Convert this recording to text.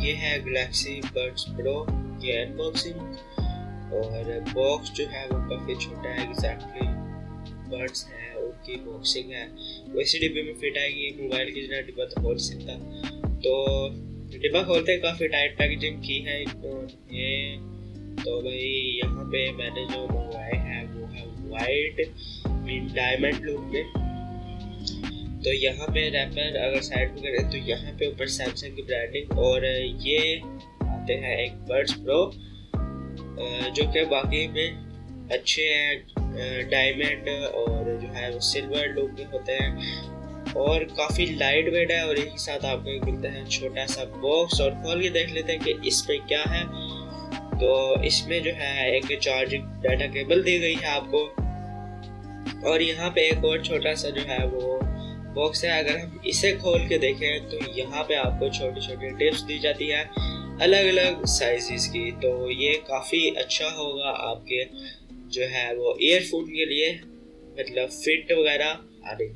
ये है Galaxy buds pro की अनबॉक्सिंग। और बॉक्स जो है वो काफ़ी छोटा है, एग्जैक्टली बड्स है उनकी बॉक्सिंग है वैसे डिब्बे में फिट आएगी। मोबाइल की जगह डिब्बा तो खोल सकता, तो डिब्बा खोलते हैं काफ़ी टाइट पैकेजिंग की है इन्होंने। तो भाई यहाँ पे मैंने जो मंगवाए हैं वो है वाइट मीन डायमंड लुक में। तो यहाँ पे रैपर अगर साइड में करें तो यहाँ पे ऊपर सैमसंग की ब्रांडिंग, और ये आते हैं एक बड्स प्रो जो कि बाकी में अच्छे हैं, डायमंड और जो है वो सिल्वर लुक में होते हैं और काफ़ी लाइट वेट है। और यही साथ आपको मिलता है छोटा सा बॉक्स। और खोल के देख लेते हैं कि इसमें क्या है। तो इसमें जो है एक चार्जिंग डाटा केबल दी गई है आपको, और यहाँ पे एक और छोटा सा जो है वो बॉक्स है। अगर हम इसे खोल के देखें तो यहाँ पे आपको छोटी छोटी टिप्स दी जाती है अलग अलग साइजेस की। तो ये काफ़ी अच्छा होगा आपके जो है वो ईयरफोन के लिए, मतलब फिट वगैरह आने।